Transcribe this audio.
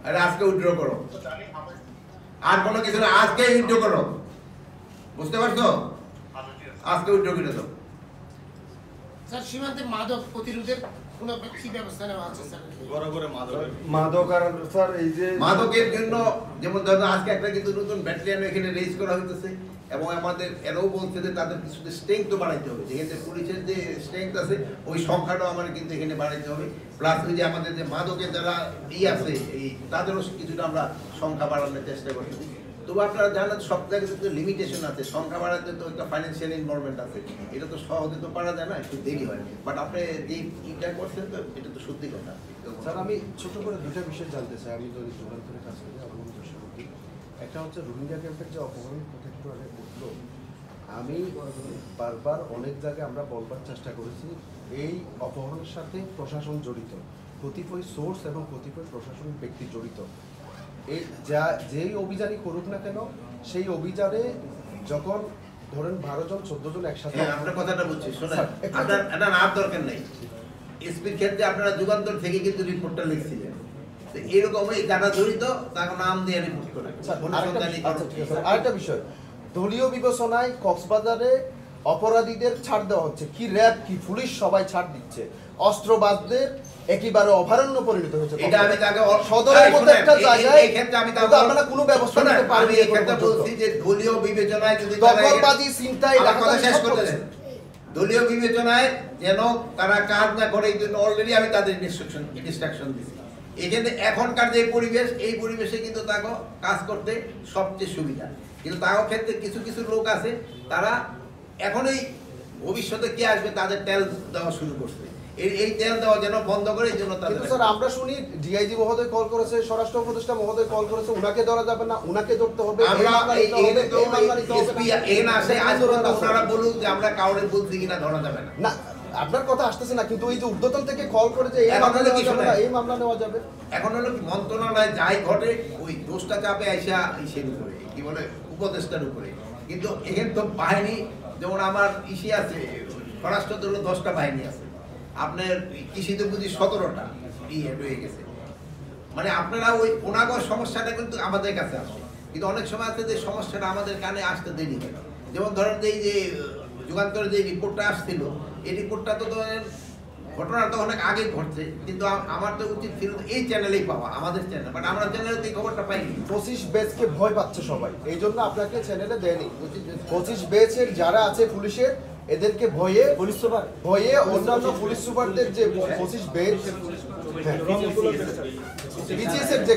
আরে আজকে উইথড্র করো, আর কোনো কিছু না, আজকে উইথড্র করো, বুঝতে পারছো? আজকে উইথড্র করে দাও। স্যার সীমান্তে মাদক প্রতিরোধের কোনো কি ব্যবস্থা নেওয়া আছে স্যার? মাদক আর স্যার এই যে মাদকের জন্য যেমন ধরুন আজকে একটা কিন্তু নতুন ব্যাটালিয়ন এখানে রেজ করা হইতেছে, এবং আমাদের এরাও বলছে যে তাদের কিছু স্ট্রেংথ তো বাড়াইতে হবে, যেখানে পুলিশের যে স্ট্রেংথ আছে ওই সংখ্যাটাও আমাদের কিন্তু এখানে বাড়াইতে হবে, প্লাস ওই যে আমাদের যে মাদকের যারা আছে এই তাদেরও কিছুটা আমরা সংখ্যা বাড়ানোর চেষ্টা করছি। তবু আপনারা জানেন সব জায়গায় তো লিমিটেশন আছে, সংখ্যা বাড়াতে তো একটা ফাইন্যান্সিয়াল ইনভলভমেন্ট আছে, এটা তো সহজে তো পারা যায় না, একটু দেরি হয়। বাট আপনি যে ইটা করছেন তো এটা তো সত্যি কথা। স্যার আমি ছোট করে দুটো বিষয় জানতে চাই, আমি যদি যুগান্তরের কাছ থেকে অবগত চেষ্টা করি। একটা হচ্ছে রোহিঙ্গা ক্যাম্পের যে অপহরণ কথা একটু আগে উঠলো, আমি বারবার অনেক জায়গায় আমরা বলবার চেষ্টা করেছি এই অপহরণের সাথে প্রশাসন জড়িত, কতিপয় সোর্স এবং কতিপয় প্রশাসনিক ব্যক্তি জড়িত। এই যেই অভিযানই করুক না কেন, সেই অভিযানে যখন ধরেন 12 জন 14 জন একসাথে, আপনার কথাটা বুঝছি, শোনেন আপনার এটা আর দরকার নেই, এসপির ক্ষেত্রে আপনারা যুগান্তর থেকে কিন্তু রিপোর্টটা লিখছিলেন, তো এরকমই যারা জড়িত তার নাম দিয়ে রিপোর্ট করে। আরেকটা বিষয়, দলীয় বিবেচনায় কক্সবাজারে অপরাধীদের ছাড় দেওয়া হচ্ছে, কি র্যাব কি পুলিশ সবাই ছাড় দিচ্ছে, অস্ত্রবাজদের একেবারে অভয়ারণ্য পরিণত হয়েছে। এটা আমি তাকে সদরের মধ্যে একটা জায়গায় এই ক্ষেত্রে আমি তাকে আপনারা কোনো ব্যবস্থা নিতে পারবেন? এই ক্ষেত্রে বলছি যে দলীয় বিবেচনায় যদি দখলবাজি চিন্তায় কথা শেষ করতে দেন, দলীয় বিবেচনায় যেন তারা কাজ না করে এই জন্য অলরেডি আমি তাদের ইনস্ট্রাকশন দিচ্ছি। এখানে এখনকার যে পরিবেশ, এই পরিবেশে কিন্তু তাকে কাজ করতে সবচেয়ে সুবিধা, কিন্তু তার ক্ষেত্রে কিছু কিছু লোক আছে তারা এখনই ভবিষ্যতে কে আসবে তাদের তেল দেওয়া শুরু করছে, এই তেল দেওয়া যেন বন্ধ করে, এই জন্য তাদের। স্যার আমরা শুনি ডিআইজি মহোদয় কল করেছে, স্বরাষ্ট্র উপদেষ্টা মহোদয় কল করেছে, উনাকে ধরা যাবে না, উনাকে ধরতে হবে, আমরা আপনারা বলুন যে আমরা কাউরে বলছি কিনা ধরা যাবে না। না আপনার কথা আসতেছে না, কিন্তু এই যে উর্ধ্বতন থেকে কল করে যে এই মামলা নেওয়া যাবে, এখন হলো কি মন্ত্রণালয় যাই ঘটে ওই দোষটা চাপে আইসা ইসের উপরে, কি বলে উপদেষ্টার উপরে, কিন্তু এখানে তো বাহিনী যেমন আমার ইসে আছে, স্বরাষ্ট্র দল 10টা বাহিনী আছে, আপনার কৃষিতে বুঝি 17টা হয়ে গেছে, মানে আপনারা ওই ওনাগর সমস্যাটা কিন্তু আমাদের কাছে আসে, কিন্তু অনেক সময় আছে যে সমস্যাটা আমাদের কানে আসতে দেরি হয়। যেমন ধরেন এই যে যুগান্তরের যে রিপোর্টটা আসছিল, এই রিপোর্টটা তো ধরেন ঘটনা তো অনেক আগে ঘটছে, কিন্তু আমার তো উচিত ছিল এই চ্যানেলেই পাওয়া, আমাদের চ্যানেল, বাট আমরা চ্যানেলে এই খবরটা পাইনি। 25 ব্যাচকে ভয় পাচ্ছে সবাই, এই জন্য আপনাকে চ্যানেলে দেয়নি। 25 ব্যাচের যারা আছে পুলিশের, এদেরকে ভয়ে অন্যান্য পুলিশ সুপারদের যে 25 ব্যাচ বিজিএস এর যে